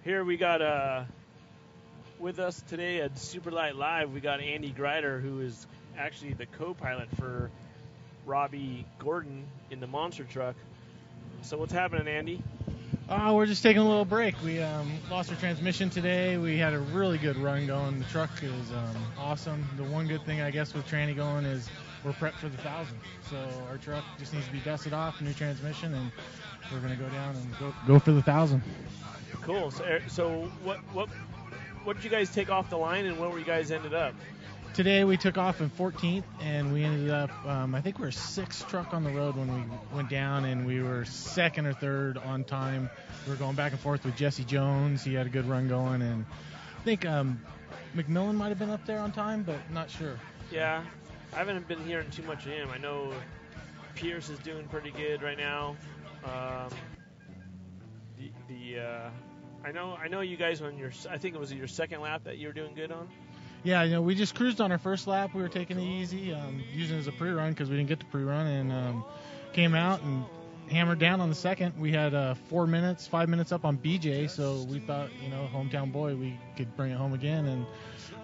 Here we got with us today at Superlight Live, we got Andy Grider, who is actually the co-pilot for Robbie Gordon in the monster truck. So what's happening, Andy? We're just taking a little break. We lost our transmission today. We had a really good run going. The truck is awesome. The one good thing, I guess, with tranny going is we're prepped for the 1,000. So our truck just needs to be dusted off, new transmission, and we're going to go down and go for the 1,000. Cool. So what did you guys take off the line, and where were you guys ended up? Today we took off in 14th, and we ended up, I think we were 6th truck on the road when we went down, and we were 2nd or 3rd on time. We were going back and forth with Jesse Jones. He had a good run going, and I think McMillan might have been up there on time, but not sure. Yeah, I haven't been hearing too much of him. I know Pierce is doing pretty good right now. I know you guys I think it was your second lap that you were doing good on. Yeah, we just cruised on our first lap. We were taking it easy, using it as a pre-run because we didn't get to pre-run, and came out and hammered down on the second. We had 5 minutes up on BJ, so we thought, hometown boy, we could bring it home again, and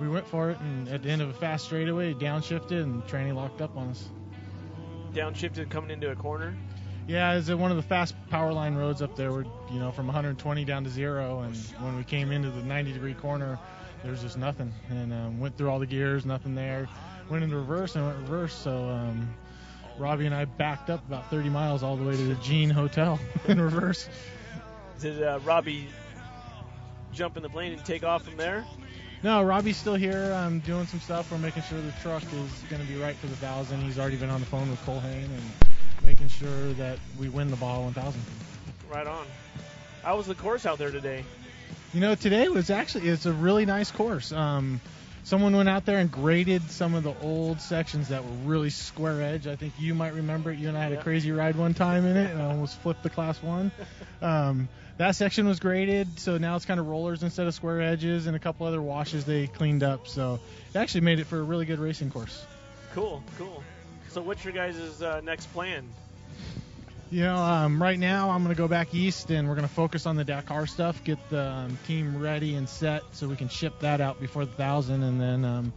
we went for it. And at the end of a fast straightaway, downshifted, and tranny locked up on us. Downshifted coming into a corner? Yeah, it's one of the fast power line roads up there. We're, from 120 down to 0, and when we came into the 90-degree corner, there was just nothing, and went through all the gears, nothing there. Went into reverse and went reverse, so Robbie and I backed up about 30 miles all the way to the Jean Hotel in reverse. Did Robbie jump in the plane and take off from there? No, Robbie's still here doing some stuff. We're making sure the truck is going to be right for the 1,000. He's already been on the phone with Colhane and making sure that we win the Baja 1000. Right on. How was the course out there today? Today it's a really nice course. Someone went out there and graded some of the old sections that were really square edge. I think you might remember it. You and I had a crazy ride one time in it and almost flipped the Class 1. That section was graded, so now it's kind of rollers instead of square edges, and a couple other washes they cleaned up. So it actually made it for a really good racing course. Cool. So what's your guys' next plan? Right now I'm going to go back east, and we're going to focus on the Dakar stuff, get the team ready and set so we can ship that out before the 1,000, and then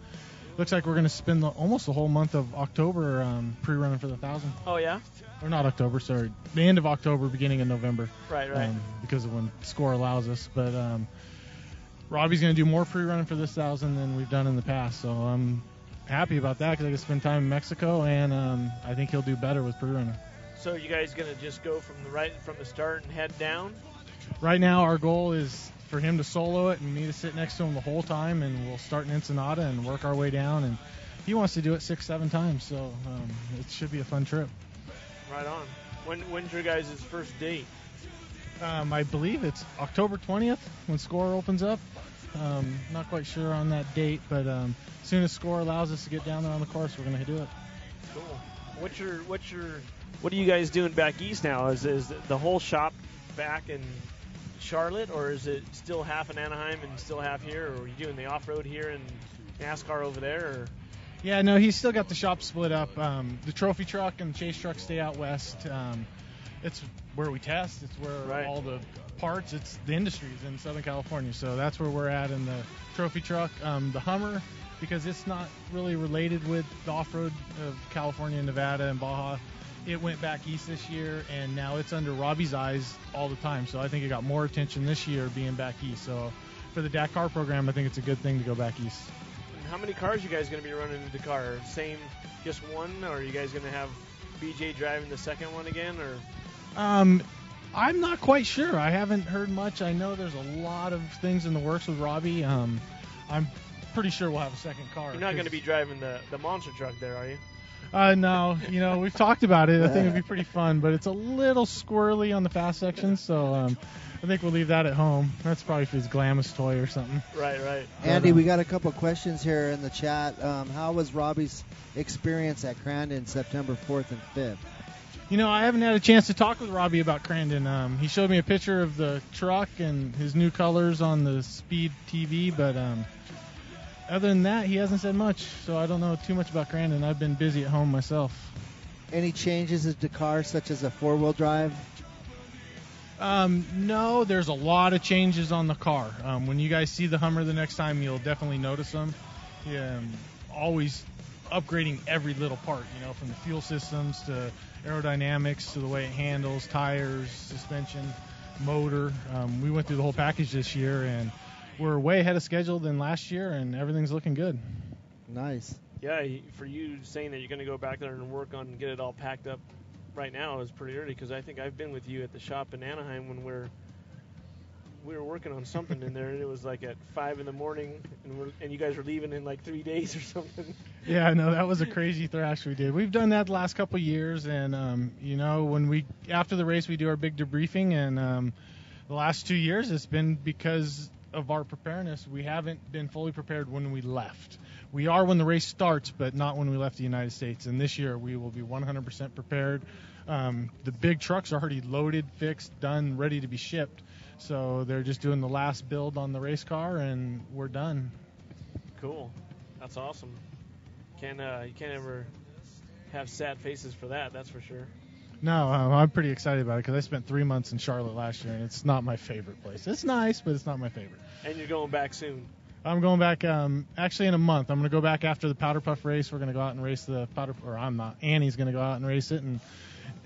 looks like we're going to spend almost the whole month of October pre-running for the 1,000. Oh, yeah? Or not October, sorry. The end of October, beginning of November. Right. Because of when SCORE allows us. But Robbie's going to do more pre-running for this 1,000 than we've done in the past, so I'm happy about that because I get to spend time in Mexico, and I think he'll do better with pre-running. So you guys going to just go from the start and head down? Right now our goal is for him to solo it and me to sit next to him the whole time, and we'll start in Ensenada and work our way down. And he wants to do it 6-7 times, so it should be a fun trip. Right on. When's your guys' first date? I believe it's October 20th when SCORE opens up. Not quite sure on that date, but as soon as SCORE allows us to get down there on the course, we're going to do it. Cool. What are you guys doing back east now? Is the whole shop back in Charlotte, or is it still half in Anaheim and still half here, or are you doing the off-road here and NASCAR over there? Or? Yeah, no, he's still got the shop split up. The trophy truck and the chase truck stay out west. It's where we test. It's where all the parts, it's the industries in Southern California. So that's where we're at in the trophy truck. The Hummer, because it's not really related with the off-road of California, Nevada, and Baja, it went back east this year, and now it's under Robbie's eyes all the time. So I think it got more attention this year being back east. So for the Dakar program, I think it's a good thing to go back east. And how many cars you guys going to be running in Dakar? Same, just one, or are you guys going to have BJ driving the second one again? Or I'm not quite sure. I haven't heard much. I know there's a lot of things in the works with Robbie. I'm pretty sure we'll have a second car. You're not going to be driving the monster truck there, are you? No, we've talked about it. I think it'd be pretty fun, but it's a little squirrely on the fast sections, so I think we'll leave that at home. That's probably for his Glamis toy or something. Right. Andy, we got a couple of questions here in the chat. How was Robbie's experience at Crandon September 4th and 5th? I haven't had a chance to talk with Robbie about Crandon. He showed me a picture of the truck and his new colors on the Speed TV, but other than that, he hasn't said much, so I don't know too much about Crandon. I've been busy at home myself. Any changes to Dakar, such as a four-wheel drive? No, there's a lot of changes on the car. When you guys see the Hummer the next time, you'll definitely notice them. Always upgrading every little part, from the fuel systems to aerodynamics to the way it handles, tires, suspension, motor. We went through the whole package this year, and we're way ahead of schedule than last year, and everything's looking good. Nice. Yeah, for you saying that you're going to go back there and work on and get it all packed up right now is pretty early, because I think I've been with you at the shop in Anaheim when we were working on something in there, and it was like at 5 in the morning, and you guys were leaving in like 3 days or something. Yeah, no, that was a crazy thrash we did. We've done that the last couple of years, and when after the race we do our big debriefing, and the last 2 years it's been because of our preparedness. We haven't been fully prepared when we left. We are when the race starts, but not when we left the United States. And this year we will be 100% prepared. The big trucks are already loaded, fixed, done, ready to be shipped. So they're just doing the last build on the race car, and we're done. Cool. That's awesome. You can't ever have sad faces for that, that's for sure. No, I'm pretty excited about it because I spent 3 months in Charlotte last year, and it's not my favorite place. It's nice, but it's not my favorite. And you're going back soon. I'm going back actually in a month. I'm going to go back after the Powder Puff race. We're going to go out and race the Powder Puff, or I'm not. Annie's going to go out and race it and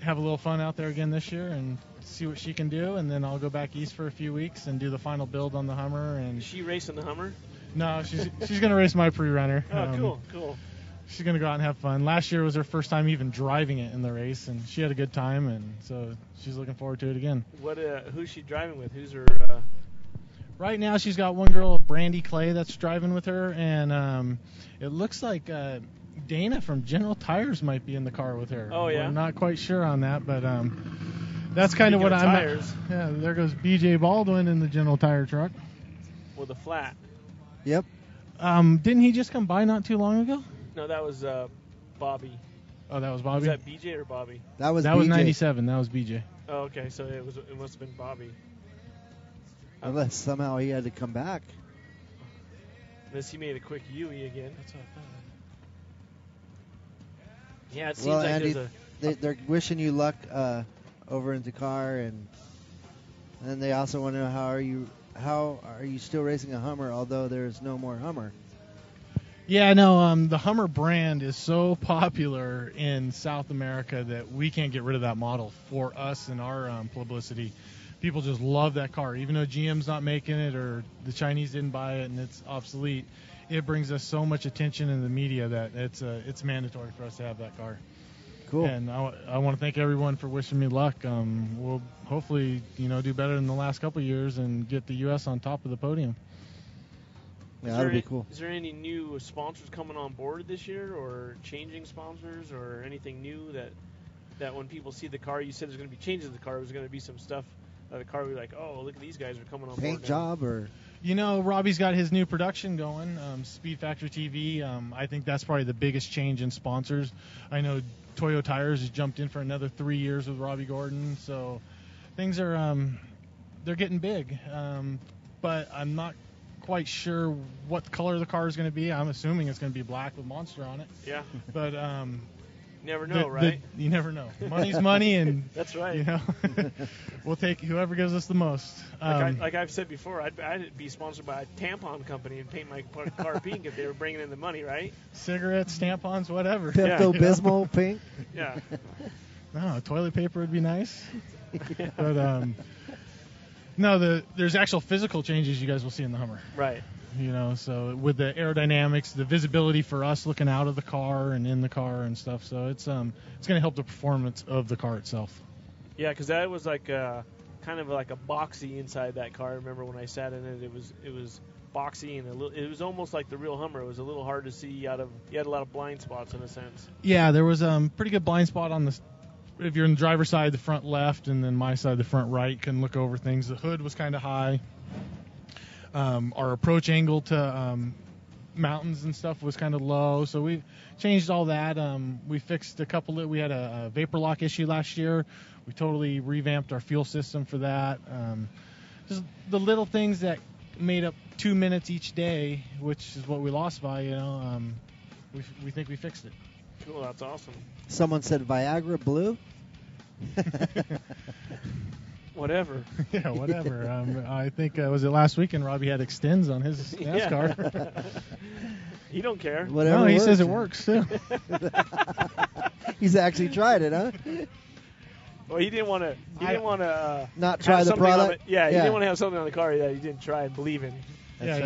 have a little fun out there again this year and see what she can do. And then I'll go back east for a few weeks and do the final build on the Hummer. And is she racing the Hummer? No, she's going to race my pre-runner. Oh, cool. She's going to go out and have fun. Last year was her first time even driving it in the race, and she had a good time, and so she's looking forward to it again. Who's she driving with? Who's her... Right now she's got one girl, Brandy Clay, that's driving with her, and it looks like Dana from General Tires might be in the car with her. Oh, yeah? We're not quite sure on that, but that's kind of what I'm... tires. Yeah, there goes B.J. Baldwin in the General Tire truck. With a flat. Yep. Didn't he just come by not too long ago? No, that was Bobby. Oh, that was Bobby? Was that BJ or Bobby? That was 97. That was BJ. Oh, okay. So it must have been Bobby. Unless somehow he had to come back. Unless he made a quick U-E again. That's what I thought. Yeah, it seems well, like Andy, there's they're wishing you luck over in Dakar, and then they also want to know how are you still racing a Hummer, although there's no more Hummer. Yeah, no, the Hummer brand is so popular in South America that we can't get rid of that model for us and our publicity. People just love that car. Even though GM's not making it or the Chinese didn't buy it and it's obsolete, it brings us so much attention in the media that it's mandatory for us to have that car. Cool. And I want to thank everyone for wishing me luck. We'll hopefully, do better than the last couple of years and get the U.S. on top of the podium. Yeah, that'd be cool. Is there any new sponsors coming on board this year, or changing sponsors, or anything new that when people see the car, you said there's going to be changes to the car, there's going to be some stuff that the car will be like, oh, look at these guys are coming on board. Paint job or... Robbie's got his new production going, Speed Factory TV. I think that's probably the biggest change in sponsors. I know Toyo Tires has jumped in for another 3 years with Robbie Gordon, so things are they're getting big. But I'm not quite sure what color the car is going to be. I'm assuming it's going to be black with Monster on it. Yeah. But never know, right? You never know. Money's money, and that's right. We'll take whoever gives us the most. Like I've said before, I'd be sponsored by a tampon company and paint my car pink if they were bringing in the money, right? Cigarettes, tampons, whatever. Pepto-Bismol pink. Yeah. No, toilet paper would be nice. But no, there's actual physical changes you guys will see in the Hummer. Right. So with the aerodynamics, the visibility for us looking out of the car and in the car and stuff, so it's going to help the performance of the car itself. Yeah, because that was like kind of like a boxy inside that car. I remember when I sat in it, it was boxy and it was almost like the real Hummer. It was a little hard to see you had a lot of blind spots in a sense. Yeah, there was pretty good blind spot on the. If you're in the driver's side, the front left, and then my side, the front right, can look over things. The hood was kind of high. Our approach angle to mountains and stuff was kind of low, so we changed all that. We fixed we had a vapor lock issue last year. We totally revamped our fuel system for that. Just the little things that made up 2 minutes each day, which is what we lost by, we think we fixed it. Cool, that's awesome. Someone said Viagra Blue. whatever. Yeah, whatever. I think was it last weekend Robbie had extends on his NASCAR. He don't care. Whatever. No, he works. says it works too. He's actually tried it, huh? Well, he didn't want to. He didn't want to not try the product. He didn't want to have something on the car that he didn't try and believe in. Yeah,